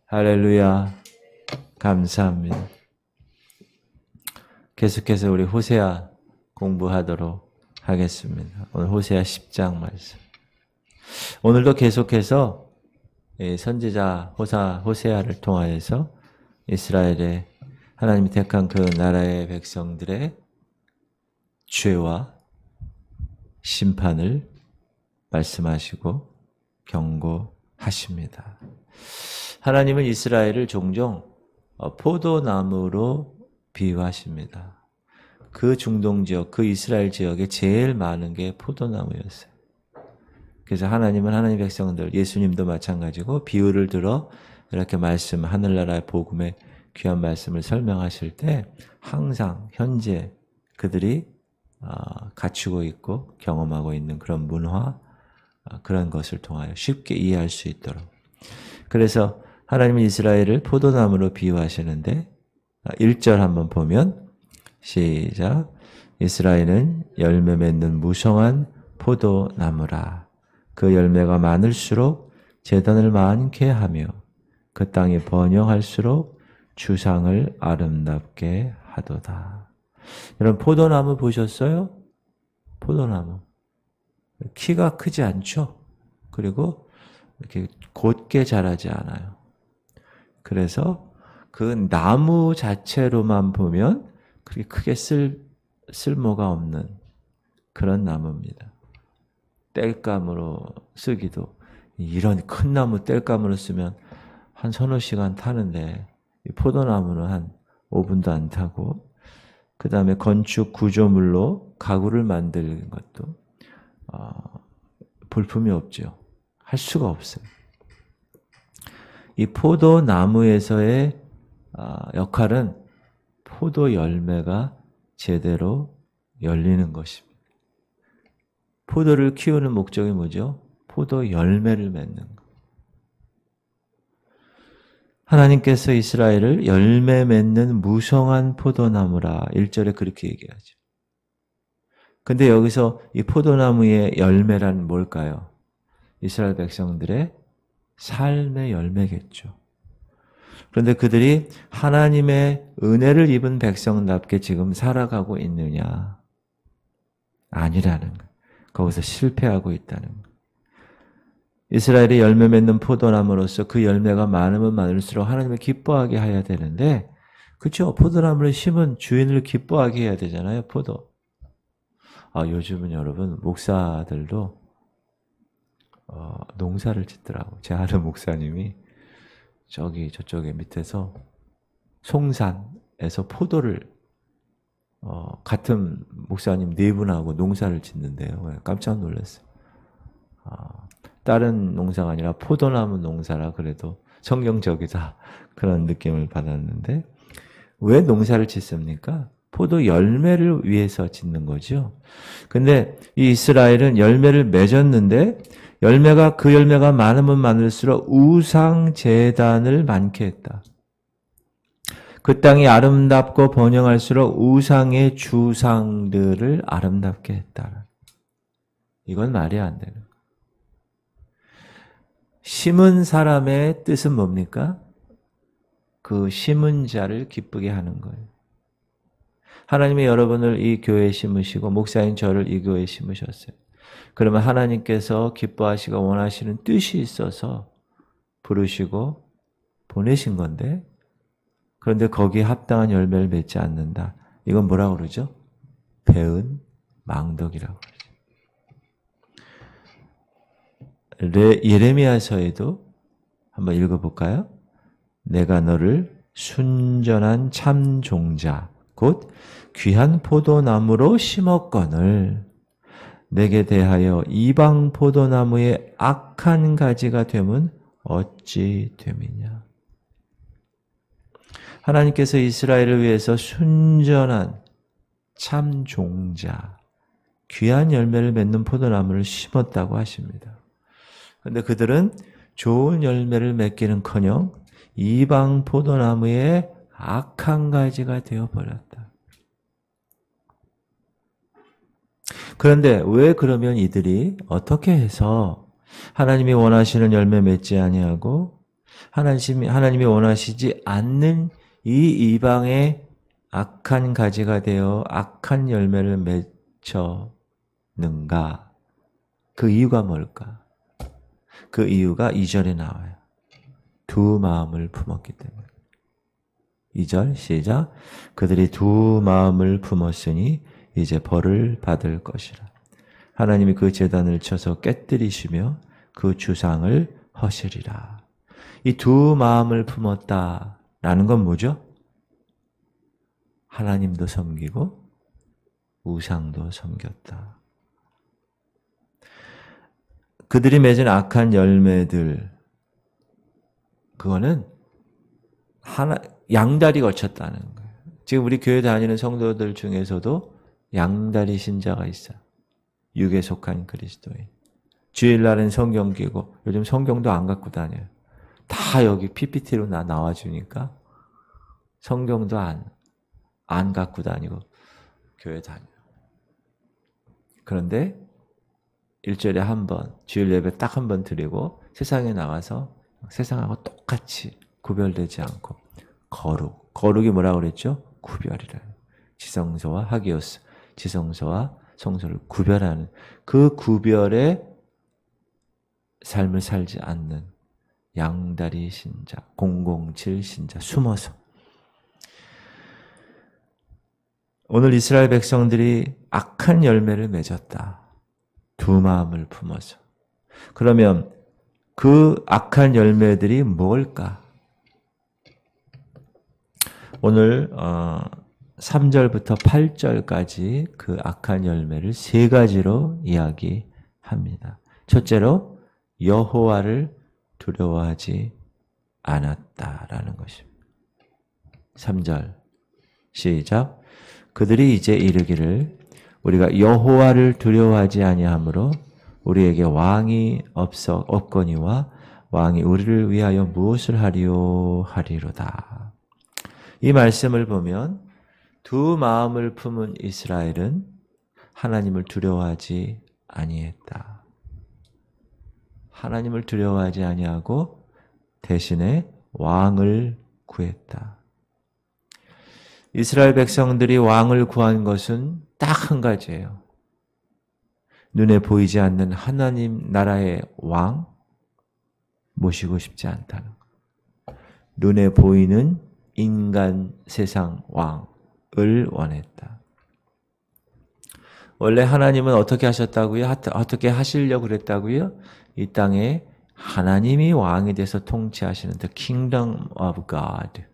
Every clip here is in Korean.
할렐루야. 감사합니다. 계속해서 우리 호세아 공부하도록 하겠습니다. 오늘 호세아 10장 말씀. 오늘도 계속해서 선지자 호세아를 통하여서 이스라엘의 하나님이 택한 그 나라의 백성들의 죄와 심판을 말씀하시고 경고하십니다. 하나님은 이스라엘을 종종 포도나무로 비유하십니다. 그 중동 지역, 그 이스라엘 지역에 제일 많은 게 포도나무였어요. 그래서 하나님은 하나님 백성들, 예수님도 마찬가지고 비유를 들어 이렇게 말씀, 하늘나라의 복음의 귀한 말씀을 설명하실 때 항상 현재 그들이 갖추고 있고 경험하고 있는 그런 문화, 그런 것을 통하여 쉽게 이해할 수 있도록. 그래서 하나님은 이스라엘을 포도나무로 비유하시는데 1절 한번 보면 시작. 이스라엘은 열매 맺는 무성한 포도나무라. 그 열매가 많을수록 제단을 많게 하며 그 땅이 번영할수록 주상을 아름답게 하도다. 여러분 포도나무 보셨어요? 포도나무. 키가 크지 않죠? 그리고 이렇게 곧게 자라지 않아요. 그래서 그 나무 자체로만 보면 그렇게 크게 쓸모가 없는 그런 나무입니다. 땔감으로 쓰기도 이런 큰 나무 땔감으로 쓰면 한 서너 시간 타는데 이 포도나무는 한 5분도 안 타고 그 다음에 건축 구조물로 가구를 만드는 것도 볼품이 없죠. 할 수가 없어요. 이 포도나무에서의 역할은 포도 열매가 제대로 열리는 것입니다. 포도를 키우는 목적이 뭐죠? 포도 열매를 맺는 것. 하나님께서 이스라엘을 열매 맺는 무성한 포도나무라 1절에 그렇게 얘기하죠. 근데 여기서 이 포도나무의 열매란 뭘까요? 이스라엘 백성들의 삶의 열매겠죠. 그런데 그들이 하나님의 은혜를 입은 백성답게 지금 살아가고 있느냐? 아니라는 것. 거기서 실패하고 있다는 것. 이스라엘이 열매 맺는 포도나무로서 그 열매가 많으면 많을수록 하나님을 기뻐하게 해야 되는데, 그렇죠? 포도나무를 심은 주인을 기뻐하게 해야 되잖아요, 포도. 요즘은 여러분 목사들도 농사를 짓더라고. 제 아는 목사님이 저쪽에 밑에서 송산에서 포도를 같은 목사님 4분하고 농사를 짓는데요. 깜짝 놀랐어요. 다른 농사가 아니라 포도나무 농사라 그래도 성경적이다 그런 느낌을 받았는데 왜 농사를 짓습니까? 포도 열매를 위해서 짓는 거죠. 근데 이 이스라엘은 열매를 맺었는데 그 열매가 많으면 많을수록 우상 제단을 많게 했다. 그 땅이 아름답고 번영할수록 우상의 주상들을 아름답게 했다. 이건 말이 안 되는 거예요. 심은 사람의 뜻은 뭡니까? 그 심은 자를 기쁘게 하는 거예요. 하나님이 여러분을 이 교회에 심으시고 목사인 저를 이 교회에 심으셨어요. 그러면 하나님께서 기뻐하시고 원하시는 뜻이 있어서 부르시고 보내신 건데 그런데 거기에 합당한 열매를 맺지 않는다. 이건 뭐라고 그러죠? 배은 망덕이라고 그러죠. 예레미야서에도 한번 읽어볼까요? 내가 너를 순전한 참 종자 곧 귀한 포도나무로 심었거늘 내게 대하여 이방 포도나무의 악한 가지가 되면 어찌 됨이냐. 하나님께서 이스라엘을 위해서 순전한 참 종자, 귀한 열매를 맺는 포도나무를 심었다고 하십니다. 그런데 그들은 좋은 열매를 맺기는커녕 이방 포도나무의 악한 가지가 되어버렸다. 그런데 왜 그러면 이들이 어떻게 해서 하나님이 원하시는 열매 맺지 아니하고 하나님이 원하시지 않는 이 이방의 악한 가지가 되어 악한 열매를 맺혔는가? 그 이유가 뭘까? 그 이유가 2절에 나와요. 두 마음을 품었기 때문에. 2절 시작. 그들이 두 마음을 품었으니 이제 벌을 받을 것이라. 하나님이 그 제단을 쳐서 깨뜨리시며 그 주상을 허시리라. 이 두 마음을 품었다라는 건 뭐죠? 하나님도 섬기고 우상도 섬겼다. 그들이 맺은 악한 열매들, 그거는 양다리 걸쳤다는 거예요. 지금 우리 교회 다니는 성도들 중에서도 양다리 신자가 있어요. 육에 속한 그리스도인. 주일날은 성경 끼고 요즘 성경도 안 갖고 다녀요. 다 여기 PPT로 나와주니까 성경도 안 갖고 다니고 교회 다녀요. 그런데 일주일에 한 번, 주일 예배 딱 한 번 드리고 세상에 나가서 세상하고 똑같이 구별되지 않고 거룩이 뭐라고 그랬죠? 구별이라. 지성소와 하기오스, 지성소와 성소를 구별하는 그 구별의 삶을 살지 않는 양다리 신자, 007 신자, 숨어서. 오늘 이스라엘 백성들이 악한 열매를 맺었다. 두 마음을 품어서. 그러면 그 악한 열매들이 뭘까? 오늘 3절부터 8절까지 그 악한 열매를 세 가지로 이야기합니다. 첫째로 여호와를 두려워하지 않았다라는 것입니다. 3절 시작. 그들이 이제 이르기를 우리가 여호와를 두려워하지 아니하므로 우리에게 왕이 없거니와 왕이 우리를 위하여 무엇을 하리요 하리로다. 이 말씀을 보면 두 마음을 품은 이스라엘은 하나님을 두려워하지 아니했다. 하나님을 두려워하지 아니하고 대신에 왕을 구했다. 이스라엘 백성들이 왕을 구한 것은 딱 한 가지예요. 눈에 보이지 않는 하나님 나라의 왕 모시고 싶지 않다는 것. 눈에 보이는 인간 세상 왕을 원했다. 원래 하나님은 어떻게 하셨다고요? 어떻게 하시려고 그랬다고요? 이 땅에 하나님이 왕이 돼서 통치하시는 the kingdom of God.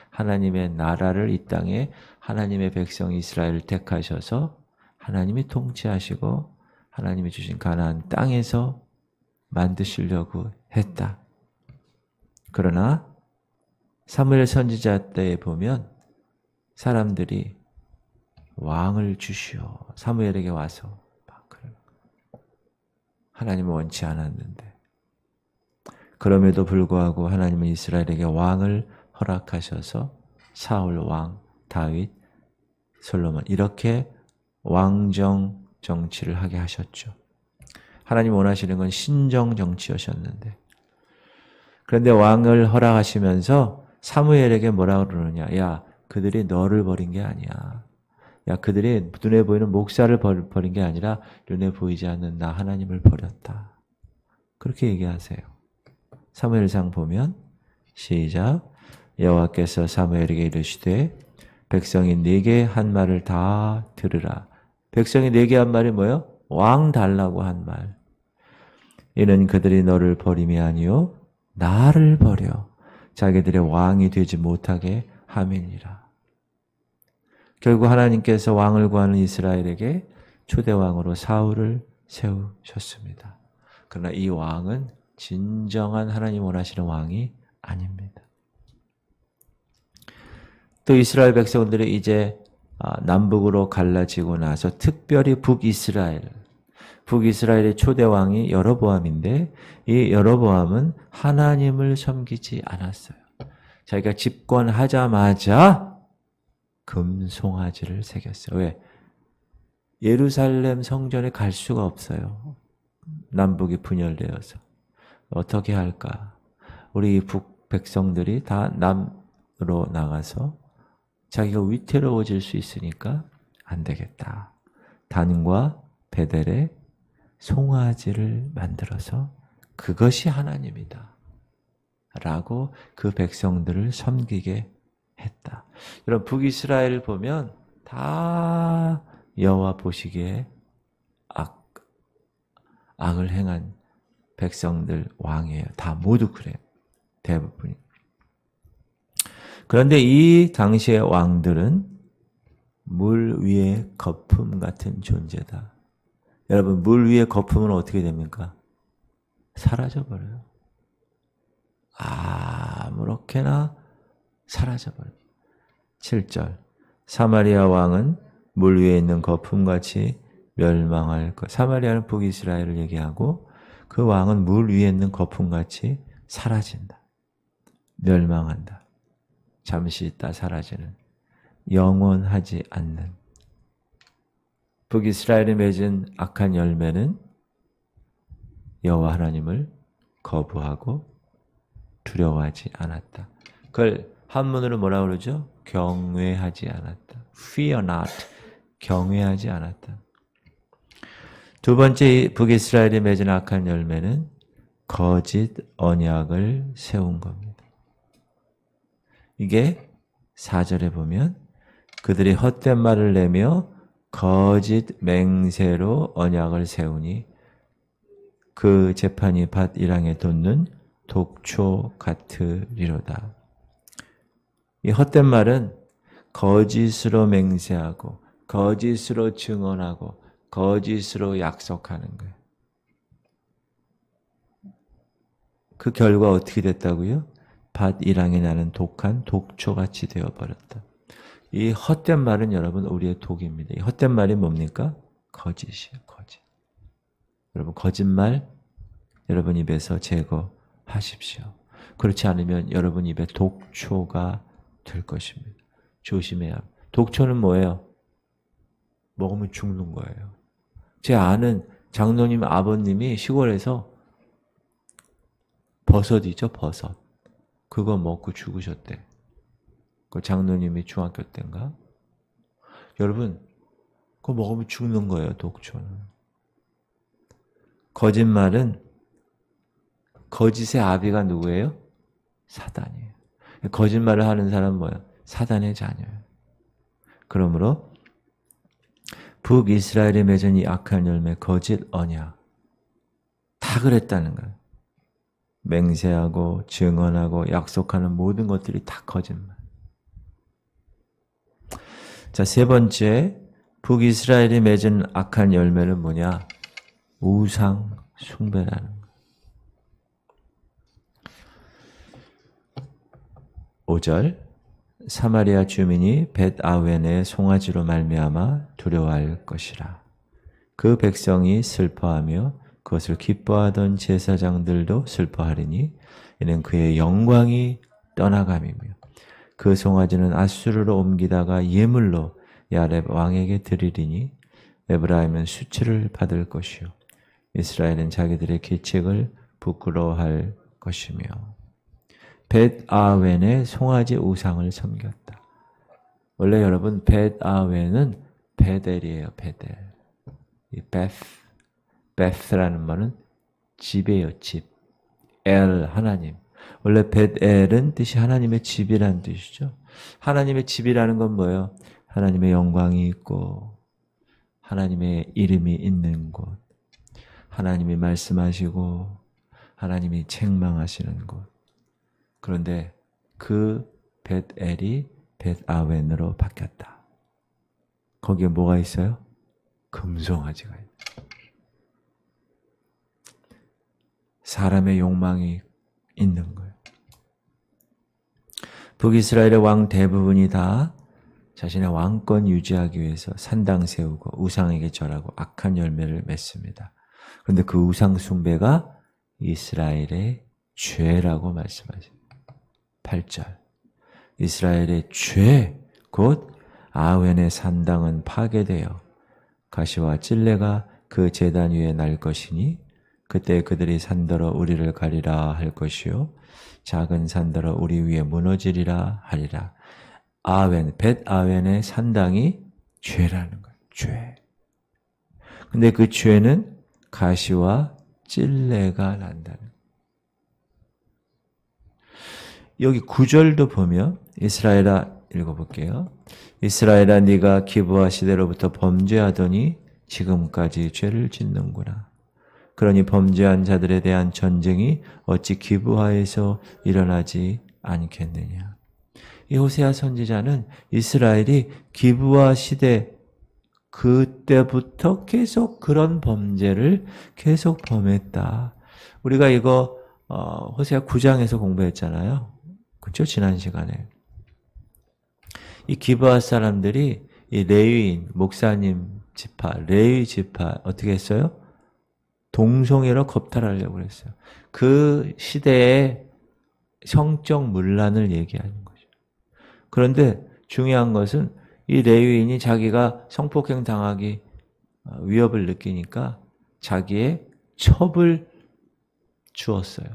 하나님의 나라를 이 땅에 하나님의 백성 이스라엘을 택하셔서 하나님이 통치하시고 하나님이 주신 가나안 땅에서 만드시려고 했다. 그러나 사무엘 선지자 때에 보면 사람들이 왕을 주시오. 사무엘에게 와서 하나님은 원치 않았는데 그럼에도 불구하고 하나님은 이스라엘에게 왕을 허락하셔서 사울 왕, 다윗, 솔로몬 이렇게 왕정 정치를 하게 하셨죠. 하나님 원하시는 건 신정 정치였었는데 그런데 왕을 허락하시면서 사무엘에게 뭐라고 그러느냐. 야, 그들이 너를 버린 게 아니야. 야, 그들이 눈에 보이는 목사를 버린 게 아니라 눈에 보이지 않는 나 하나님을 버렸다. 그렇게 얘기하세요. 사무엘상 보면 시작. 여호와께서 사무엘에게 이르시되 백성이 네게 한 말을 다 들으라. 백성이 네게 한 말이 뭐예요? 왕 달라고 한 말. 이는 그들이 너를 버림이 아니요 나를 버려 자기들의 왕이 되지 못하게 함이니라. 결국 하나님께서 왕을 구하는 이스라엘에게 초대왕으로 사울을 세우셨습니다. 그러나 이 왕은 진정한 하나님 원하시는 왕이 아닙니다. 또 이스라엘 백성들이 이제 남북으로 갈라지고 나서 특별히 북이스라엘의 초대왕이 여로보암인데 이 여로보암은 하나님을 섬기지 않았어요. 자기가 집권하자마자 금송아지를 새겼어요. 왜? 예루살렘 성전에 갈 수가 없어요. 남북이 분열되어서. 어떻게 할까? 우리 백성들이 다 남으로 나가서 자기가 위태로워질 수 있으니까 안 되겠다. 단과 베델에 송아지를 만들어서 그것이 하나님이다. 라고 그 백성들을 섬기게 했다. 여러분 북이스라엘을 보면 다 여호와 보시기에 악을 행한 백성들 왕이에요. 다 모두 그래요. 대부분이. 그런데 이 당시의 왕들은 물 위의 거품 같은 존재다. 여러분 물 위의 거품은 어떻게 됩니까? 사라져버려요. 아무렇게나 사라져버려요. 7절 사마리아 왕은 물 위에 있는 거품같이 멸망할 것. 사마리아는 북이스라엘을 얘기하고 그 왕은 물 위에 있는 거품같이 사라진다. 멸망한다. 잠시 있다 사라지는. 영원하지 않는. 북이스라엘이 맺은 악한 열매는 여호와 하나님을 거부하고 두려워하지 않았다. 그걸 한문으로 뭐라 그러죠? 경외하지 않았다. Fear not. 경외하지 않았다. 두 번째 북이스라엘이 맺은 악한 열매는 거짓 언약을 세운 겁니다. 이게 4절에 보면 그들이 헛된 말을 내며 거짓 맹세로 언약을 세우니 그 재판이 밭 이랑에 돋는 독초 같으리로다. 이 헛된 말은 거짓으로 맹세하고 거짓으로 증언하고 거짓으로 약속하는 거예요. 그 결과 어떻게 됐다고요? 밭 이랑에 나는 독한 독초같이 되어버렸다. 이 헛된 말은 여러분 우리의 독입니다. 이 헛된 말이 뭡니까? 거짓이에요. 거짓. 여러분 거짓말 여러분 입에서 제거하십시오. 그렇지 않으면 여러분 입에 독초가 될 것입니다. 조심해야 합니다. 독초는 뭐예요? 먹으면 죽는 거예요. 제 아는 장로님 아버님이 시골에서 버섯이죠, 버섯. 그거 먹고 죽으셨대. 그 장로님이 중학교 때인가? 여러분, 그거 먹으면 죽는 거예요, 독초는. 거짓말은 거짓의 아비가 누구예요? 사단이에요. 거짓말을 하는 사람은 뭐예요? 사단의 자녀예요. 그러므로 북이스라엘에 맺은 이 악한 열매, 거짓 언약 다 그랬다는 거예요. 맹세하고 증언하고 약속하는 모든 것들이 다 거짓말. 자, 세 번째 북이스라엘이 맺은 악한 열매는 뭐냐? 우상 숭배라는 거예요. 5절 사마리아 주민이 벳아웬의 송아지로 말미암아 두려워할 것이라. 그 백성이 슬퍼하며 그것을 기뻐하던 제사장들도 슬퍼하리니 이는 그의 영광이 떠나감이며 그 송아지는 아수르로 옮기다가 예물로 야렙 왕에게 드리리니 에브라임은 수치를 받을 것이요 이스라엘은 자기들의 계책을 부끄러워할 것이며. 벳아웬의 송아지 우상을 섬겼다. 원래 여러분 벳아웬은 베델이에요. 베델. 이 베스라는 말은 집이에요. 집. 엘 하나님. 원래 벳엘은 뜻이 하나님의 집이라는 뜻이죠. 하나님의 집이라는 건 뭐예요? 하나님의 영광이 있고 하나님의 이름이 있는 곳. 하나님이 말씀하시고 하나님이 책망하시는 곳. 그런데 그 벳엘이 벳아웬으로 바뀌었다. 거기에 뭐가 있어요? 금송아지가 있다. 사람의 욕망이 있는 거예요. 북이스라엘의 왕 대부분이 다 자신의 왕권 유지하기 위해서 산당 세우고 우상에게 절하고 악한 열매를 맺습니다. 그런데 그 우상 숭배가 이스라엘의 죄라고 말씀하십니다. 8절 이스라엘의 죄 곧 아웬의 산당은 파괴되어 가시와 찔레가 그 제단 위에 날 것이니 그때 그들이 산더러 우리를 가리라 할 것이요 작은 산더러 우리 위에 무너지리라 하리라. 아웬, 벳 아웬의 산당이 죄라는 거예요. 죄. 근데 그 죄는 가시와 찔레가 난다는 거예요. 여기 9절도 보면 이스라엘아 읽어볼게요. 이스라엘아 네가 기브아 시대로부터 범죄하더니 지금까지 죄를 짓는구나. 그러니 범죄한 자들에 대한 전쟁이 어찌 기브아에서 일어나지 않겠느냐. 이 호세아 선지자는 이스라엘이 기브아 시대 그때부터 계속 그런 범죄를 계속 범했다. 우리가 이거 호세아 9장에서 공부했잖아요. 그렇죠? 지난 시간에. 이 기브아 사람들이 이 레위인, 목사님 지파, 레위 지파 어떻게 했어요? 동성애로 겁탈하려고 그랬어요. 그 시대의 성적 문란을 얘기하는 거죠. 그런데 중요한 것은 이 레위인이 자기가 성폭행 당하기 위협을 느끼니까 자기의 첩을 주었어요.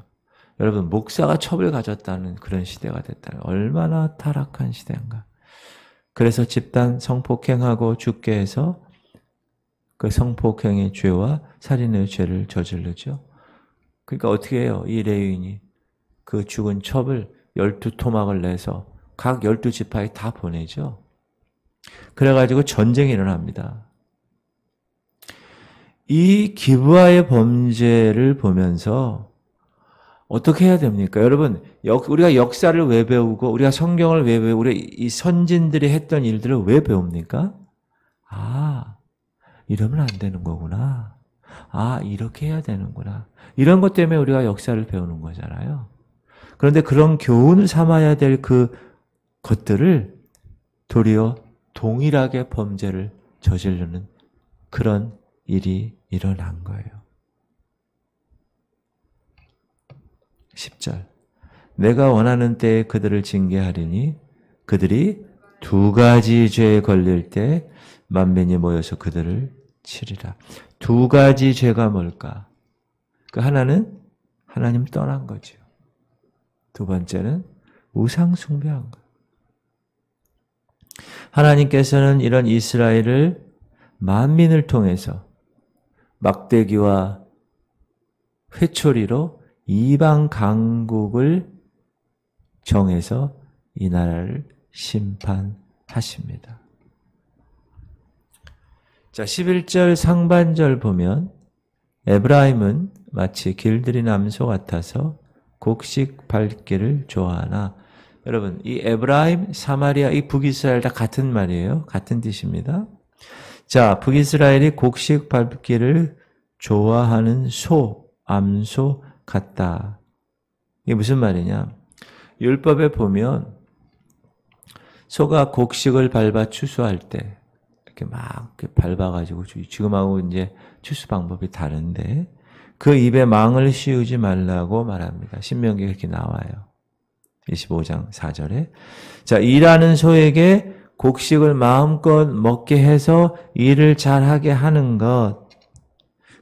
여러분, 목사가 첩을 가졌다는 그런 시대가 됐다는 얼마나 타락한 시대인가. 그래서 집단 성폭행하고 죽게 해서 그 성폭행의 죄와 살인의 죄를 저지르죠. 그러니까 어떻게 해요? 이 레위인이 그 죽은 첩을 12토막을 내서 각 12지파에 다 보내죠. 그래가지고 전쟁이 일어납니다. 이 기브아의 범죄를 보면서 어떻게 해야 됩니까? 여러분, 우리가 역사를 왜 배우고 우리가 성경을 왜 배우고 우리 이 선진들이 했던 일들을 왜 배웁니까? 아, 이러면 안 되는 거구나. 아, 이렇게 해야 되는구나. 이런 것 때문에 우리가 역사를 배우는 거잖아요. 그런데 그런 교훈을 삼아야 될 그 것들을 도리어 동일하게 범죄를 저지르는 그런 일이 일어난 거예요. 10절. 내가 원하는 때에 그들을 징계하리니 그들이 두 가지 죄에 걸릴 때 만민이 모여서 그들을 치리라. 두 가지 죄가 뭘까? 그 하나는 하나님 떠난 거죠. 두 번째는 우상 숭배한 거. 하나님께서는 이런 이스라엘을 만민을 통해서 막대기와 회초리로 이방 강국을 정해서 이 나라를 심판하십니다. 자, 11절 상반절 보면 에브라임은 마치 길들인 암소 같아서 곡식 밟기를 좋아하나. 여러분, 이 에브라임, 사마리아, 이 북이스라엘 다 같은 말이에요. 같은 뜻입니다. 자, 북이스라엘이 곡식 밟기를 좋아하는 소, 암소 같다. 이게 무슨 말이냐? 율법에 보면 소가 곡식을 밟아 추수할 때 이렇게 막 밟아가지고, 지금하고 이제 추수 방법이 다른데 그 입에 망을 씌우지 말라고 말합니다. 신명기에 이렇게 나와요. 25장 4절에. 자, 일하는 소에게 곡식을 마음껏 먹게 해서 일을 잘하게 하는 것.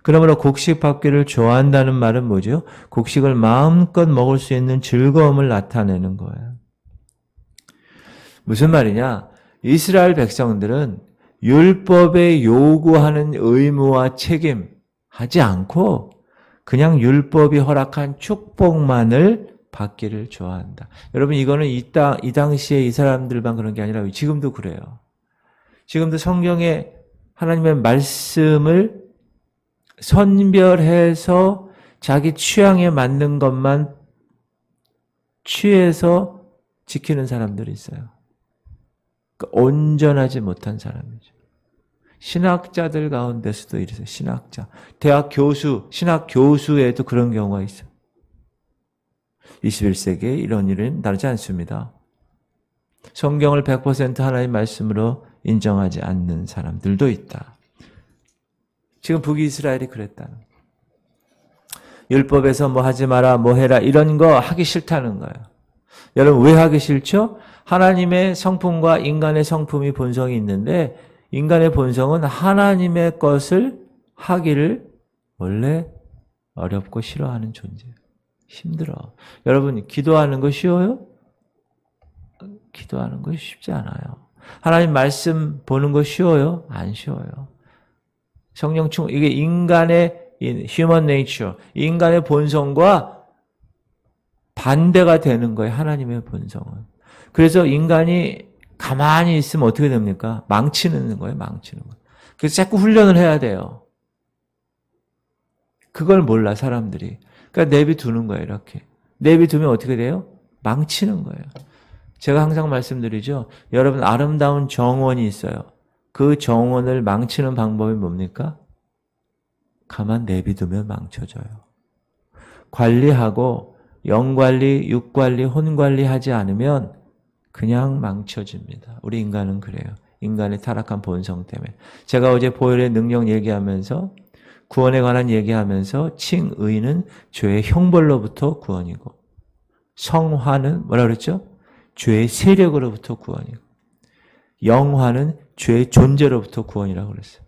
그러므로 곡식 밟기를 좋아한다는 말은 뭐죠? 곡식을 마음껏 먹을 수 있는 즐거움을 나타내는 거예요. 무슨 말이냐? 이스라엘 백성들은 율법에 요구하는 의무와 책임 하지 않고 그냥 율법이 허락한 축복만을 받기를 좋아한다. 여러분, 이거는 이 당시에 이 사람들만 그런 게 아니라 지금도 그래요. 지금도 성경에 하나님의 말씀을 선별해서 자기 취향에 맞는 것만 취해서 지키는 사람들이 있어요. 그러니까 온전하지 못한 사람이죠. 신학자들 가운데서도 이래서 신학자, 대학 교수, 신학 교수에도 그런 경우가 있어요. 21세기에 이런 일은 다르지 않습니다. 성경을 100% 하나님의 말씀으로 인정하지 않는 사람들도 있다. 지금 북이스라엘이 그랬다는 거예요. 율법에서 뭐 하지 마라, 뭐 해라 이런 거 하기 싫다는 거예요. 여러분, 왜 하기 싫죠? 하나님의 성품과 인간의 성품이 본성이 있는데 인간의 본성은 하나님의 것을 하기를 원래 어렵고 싫어하는 존재. 힘들어. 여러분, 기도하는 거 쉬워요? 기도하는 거 쉽지 않아요. 하나님 말씀 보는 거 쉬워요? 안 쉬워요. 성령 충, 이게 인간의 human nature, 인간의 본성과 반대가 되는 거예요. 하나님의 본성은. 그래서 인간이 가만히 있으면 어떻게 됩니까? 망치는 거예요. 망치는 거예요. 그래서 자꾸 훈련을 해야 돼요. 그걸 몰라 사람들이. 그러니까 내비두는 거예요. 이렇게. 내비두면 어떻게 돼요? 망치는 거예요. 제가 항상 말씀드리죠. 여러분 아름다운 정원이 있어요. 그 정원을 망치는 방법이 뭡니까? 가만 내비두면 망쳐져요. 관리하고 영관리, 육관리, 혼관리 하지 않으면 그냥 망쳐집니다. 우리 인간은 그래요. 인간의 타락한 본성 때문에. 제가 어제 보혈의 능력 얘기하면서 구원에 관한 얘기하면서 칭의는 죄의 형벌로부터 구원이고 성화는 뭐라 그랬죠? 죄의 세력으로부터 구원이고 영화는 죄의 존재로부터 구원이라고 그랬어요.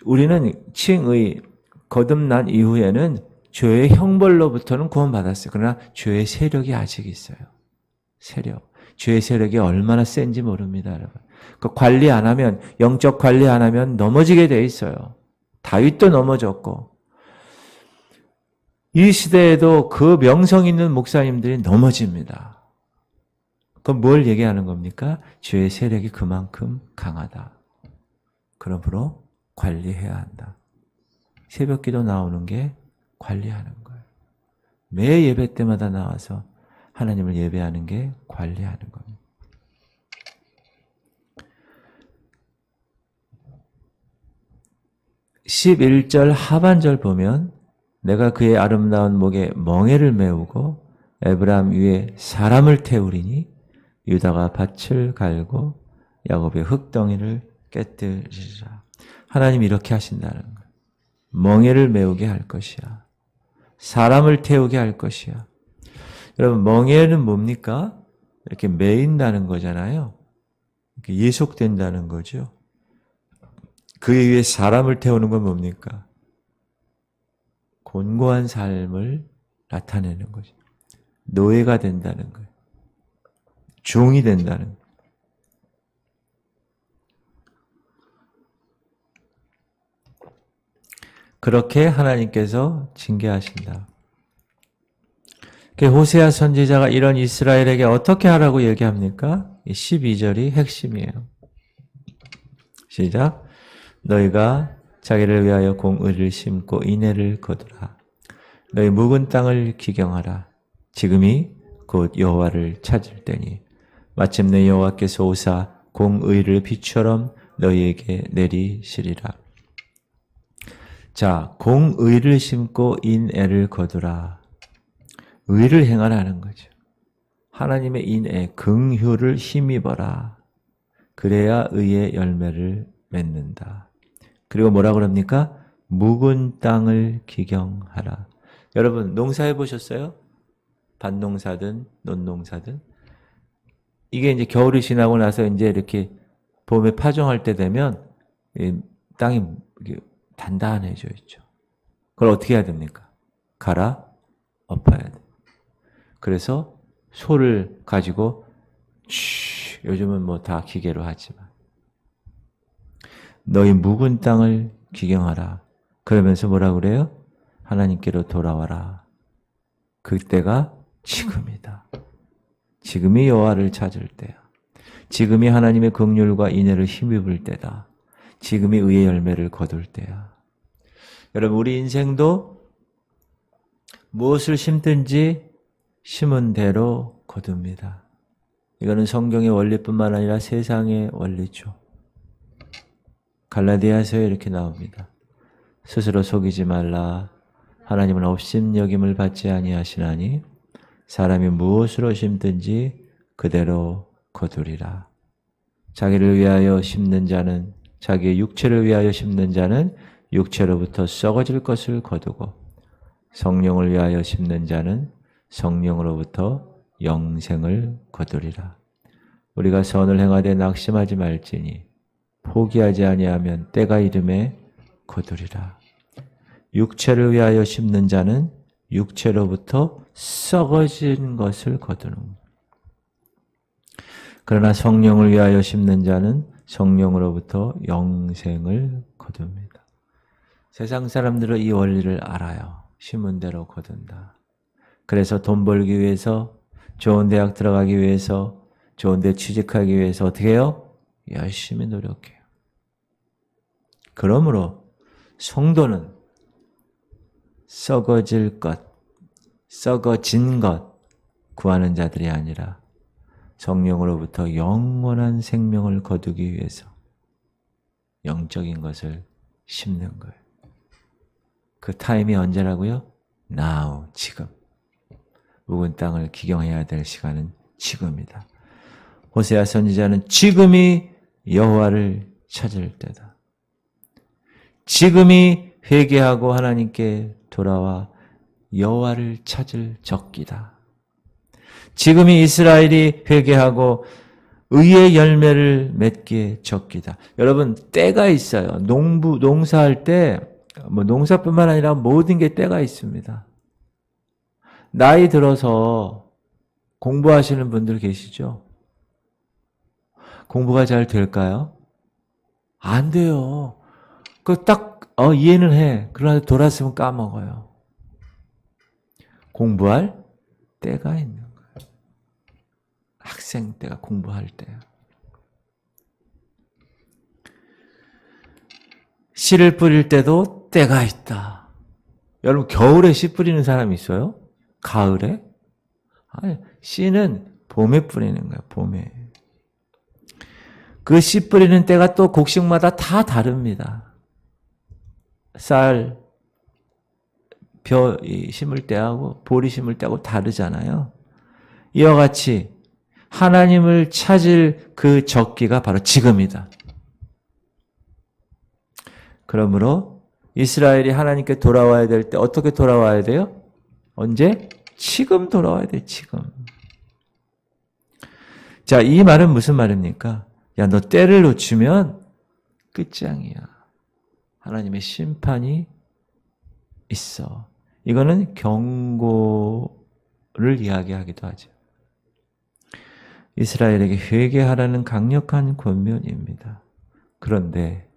우리는 칭의 거듭난 이후에는 죄의 형벌로부터는 구원받았어요. 그러나 죄의 세력이 아직 있어요. 세력. 죄의 세력이 얼마나 센지 모릅니다, 여러분. 그 관리 안 하면, 영적 관리 안 하면 넘어지게 돼 있어요. 다윗도 넘어졌고. 이 시대에도 그 명성 있는 목사님들이 넘어집니다. 그럼 뭘 얘기하는 겁니까? 죄의 세력이 그만큼 강하다. 그러므로 관리해야 한다. 새벽 기도 나오는 게 관리하는 거예요. 매 예배 때마다 나와서 하나님을 예배하는 게 관리하는 겁니다. (11절) 하반절 보면 내가 그의 아름다운 목에 멍에를 메우고 에브라임 위에 사람을 태우리니 유다가 밭을 갈고 야곱의 흙덩이를 깨뜨리리라. 하나님이 이렇게 하신다는 거예요. 멍에를 메우게 할 것이야. 사람을 태우게 할 것이야. 여러분 멍에는 뭡니까? 이렇게 메인다는 거잖아요. 이렇게 예속된다는 거죠. 그에 위해 사람을 태우는 건 뭡니까? 곤고한 삶을 나타내는 거죠. 노예가 된다는 거예요. 종이 된다는 거예요. 그렇게 하나님께서 징계하신다. 호세아 선지자가 이런 이스라엘에게 어떻게 하라고 얘기합니까? 12절이 핵심이에요. 시작. 너희가 자기를 위하여 공의를 심고 인애를 거두라. 너희 묵은 땅을 기경하라. 지금이 곧 여호와를 찾을 때니 마침내 여호와께서 오사 공의를 비처럼 너희에게 내리시리라. 자, 공의를 심고 인애를 거두라. 의를 행하라는 거죠. 하나님의 인애, 긍휼을 힘입어라. 그래야 의의 열매를 맺는다. 그리고 뭐라 그럽니까? 묵은 땅을 기경하라. 여러분 농사해 보셨어요? 밭농사든 논농사든 이게 이제 겨울이 지나고 나서 이제 이렇게 봄에 파종할 때 되면 땅이 단단해져 있죠. 그걸 어떻게 해야 됩니까? 갈아 엎어야 돼. 그래서 소를 가지고 요즘은 뭐 다 기계로 하지만 너희 묵은 땅을 기경하라. 그러면서 뭐라 그래요? 하나님께로 돌아와라. 그때가 지금이다. 지금이 여호와를 찾을 때야. 지금이 하나님의 긍휼과 인애를 힘입을 때다. 지금이 의의 열매를 거둘 때야. 여러분 우리 인생도 무엇을 심든지 심은 대로 거둡니다. 이거는 성경의 원리뿐만 아니라 세상의 원리죠. 갈라디아서에 이렇게 나옵니다. 스스로 속이지 말라. 하나님은 업신여김을 받지 아니하시나니 사람이 무엇으로 심든지 그대로 거두리라. 자기를 위하여 심는 자는 자기의 육체를 위하여 심는 자는 육체로부터 썩어질 것을 거두고 성령을 위하여 심는 자는 성령으로부터 영생을 거두리라. 우리가 선을 행하되 낙심하지 말지니 포기하지 아니하면 때가 이름에 거두리라. 육체를 위하여 심는 자는 육체로부터 썩어진 것을 거두는 것. 그러나 성령을 위하여 심는 자는 성령으로부터 영생을 거둡니다. 세상 사람들은 이 원리를 알아요. 심은 대로 거둔다. 그래서 돈 벌기 위해서, 좋은 대학 들어가기 위해서, 좋은 데 취직하기 위해서 어떻게 해요? 열심히 노력해요. 그러므로 성도는 썩어질 것, 썩어진 것 구하는 자들이 아니라 성령으로부터 영원한 생명을 거두기 위해서 영적인 것을 심는 거예요. 그 타임이 언제라고요? Now, 지금. 묵은 땅을 기경해야 될 시간은 지금이다. 호세아 선지자는 지금이 여호와를 찾을 때다. 지금이 회개하고 하나님께 돌아와 여호와를 찾을 적기다. 지금이 이스라엘이 회개하고 의의 열매를 맺기에 적기다. 여러분, 때가 있어요. 농사할 때, 농사뿐만 아니라 모든 게 때가 있습니다. 나이 들어서 공부하시는 분들 계시죠? 공부가 잘 될까요? 안 돼요. 이해는 해. 그러나 돌았으면 까먹어요. 공부할 때가 있는 거예요. 학생 때가 공부할 때요. 씨를 뿌릴 때도 때가 있다. 여러분, 겨울에 씨 뿌리는 사람이 있어요? 가을에? 아니, 씨는 봄에 뿌리는 거예요. 봄에. 그 씨 뿌리는 때가 또 곡식마다 다 다릅니다. 쌀, 벼 심을 때하고 보리 심을 때하고 다르잖아요. 이와 같이 하나님을 찾을 그 적기가 바로 지금이다. 그러므로 이스라엘이 하나님께 돌아와야 될 때 어떻게 돌아와야 돼요? 언제? 지금 돌아와야 돼, 지금. 자, 이 말은 무슨 말입니까? 야, 너 때를 놓치면 끝장이야. 하나님의 심판이 있어. 이거는 경고를 이야기하기도 하죠. 이스라엘에게 회개하라는 강력한 권면입니다. 그런데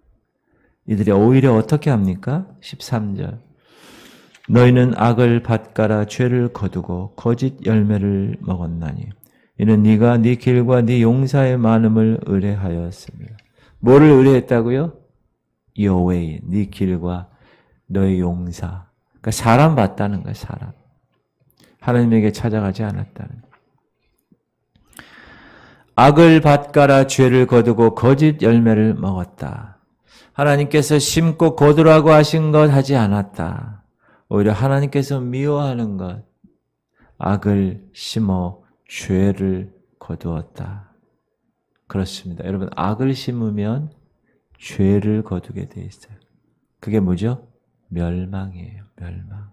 이들이 오히려 어떻게 합니까? 13절. 너희는 악을 밭가라 죄를 거두고 거짓 열매를 먹었나니 이는 네가 네 길과 네 용사의 많음을 의뢰하였습니다. 뭐를 의뢰했다고요? Your way, 네 길과 너의 용사. 그러니까 사람 봤다는 거예요. 사람. 하나님에게 찾아가지 않았다는 거예요. 악을 밭가라 죄를 거두고 거짓 열매를 먹었다. 하나님께서 심고 거두라고 하신 것 하지 않았다. 오히려 하나님께서 미워하는 것, 악을 심어 죄를 거두었다. 그렇습니다. 여러분, 악을 심으면 죄를 거두게 돼 있어요. 그게 뭐죠? 멸망이에요. 멸망.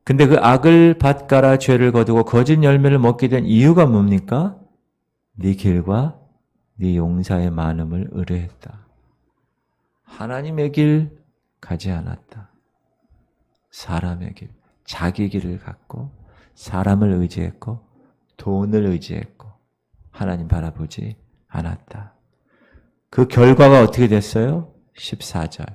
근데 그 악을 밭가라 죄를 거두고 거짓 열매를 먹게 된 이유가 뭡니까? 네 길과 네 용사의 많음을 의뢰했다. 하나님의 길 가지 않았다. 사람의 길, 자기 길을 갖고 사람을 의지했고 돈을 의지했고 하나님 바라보지 않았다. 그 결과가 어떻게 됐어요? 14절.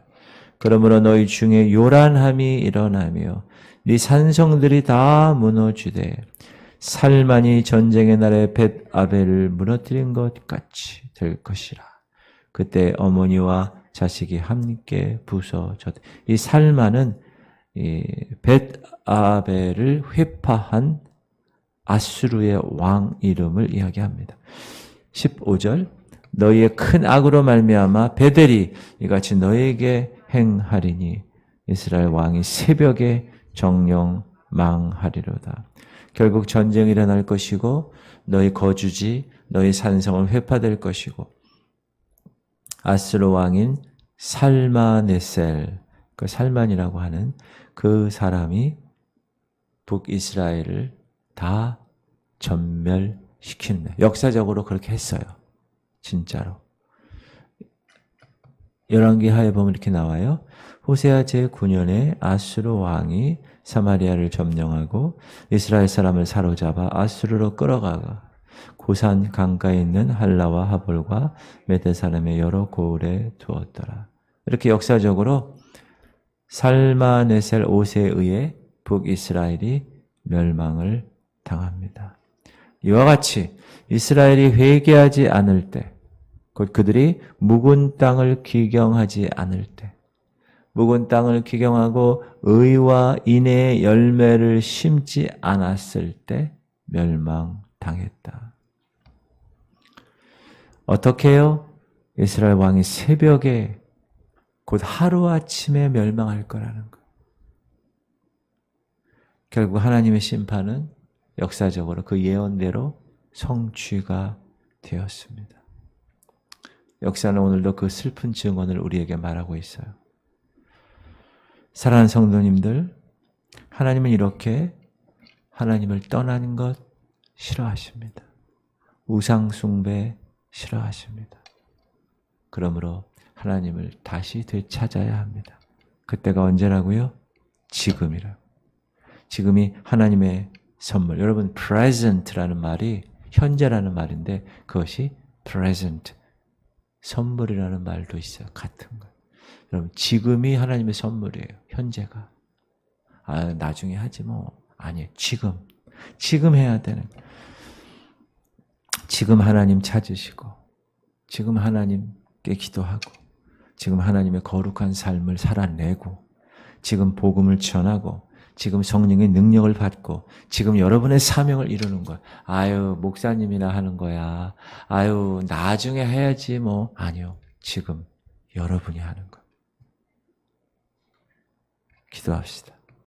그러므로 너희 중에 요란함이 일어나며 네 산성들이 다 무너지되 살만이 전쟁의 날에 벳아벨을 무너뜨린 것 같이 될 것이라. 그때 어머니와 자식이 함께 부서졌다. 이 살만은 이 벳아벨을 회파한 아수르의 왕 이름을 이야기합니다. 15절. 너희의 큰 악으로 말미암아 베델이 이같이 너희에게 행하리니 이스라엘 왕이 새벽에 정령 망하리로다. 결국 전쟁이 일어날 것이고 너희 거주지, 너희 산성은 회파될 것이고 아수르 왕인 살마네셀, 그 살만이라고 하는 그 사람이 북이스라엘을 다 전멸시키는 거예요. 역사적으로 그렇게 했어요. 진짜로. 열왕기하에 보면 이렇게 나와요. 호세아 제9년에 아수르 왕이 사마리아를 점령하고 이스라엘 사람을 사로잡아 아수르로 끌어가가 고산 강가에 있는 할라와 하볼과 메대 사람의 여러 고을에 두었더라. 이렇게 역사적으로 살마네셀 5세에 의해 북이스라엘이 멸망을 당합니다. 이와 같이 이스라엘이 회개하지 않을 때, 곧 그들이 묵은 땅을 기경하지 않을 때, 묵은 땅을 기경하고 의와 인애의 열매를 심지 않았을 때 멸망당했다. 어떻게 해요? 이스라엘 왕이 새벽에 곧 하루아침에 멸망할 거라는 거. 결국 하나님의 심판은 역사적으로 그 예언대로 성취가 되었습니다. 역사는 오늘도 그 슬픈 증언을 우리에게 말하고 있어요. 사랑하는 성도님들, 하나님은 이렇게 하나님을 떠나는 것 싫어하십니다. 우상 숭배 싫어하십니다. 그러므로 하나님을 다시 되찾아야 합니다. 그때가 언제라고요? 지금이라고. 지금이 하나님의 선물. 여러분, present라는 말이 현재라는 말인데 그것이 present, 선물이라는 말도 있어요. 같은 거. 여러분, 지금이 하나님의 선물이에요. 현재가. 나중에 하지 뭐. 아니에요. 지금 해야 되는. 지금 하나님 찾으시고, 지금 하나님께 기도하고, 지금 하나님의 거룩한 삶을 살아내고, 지금 복음을 전하고, 지금 성령의 능력을 받고, 지금 여러분의 사명을 이루는 거야. 아유, 목사님이나 하는 거야. 아유, 나중에 해야지 뭐. 아니요. 지금 여러분이 하는 거. 기도합시다.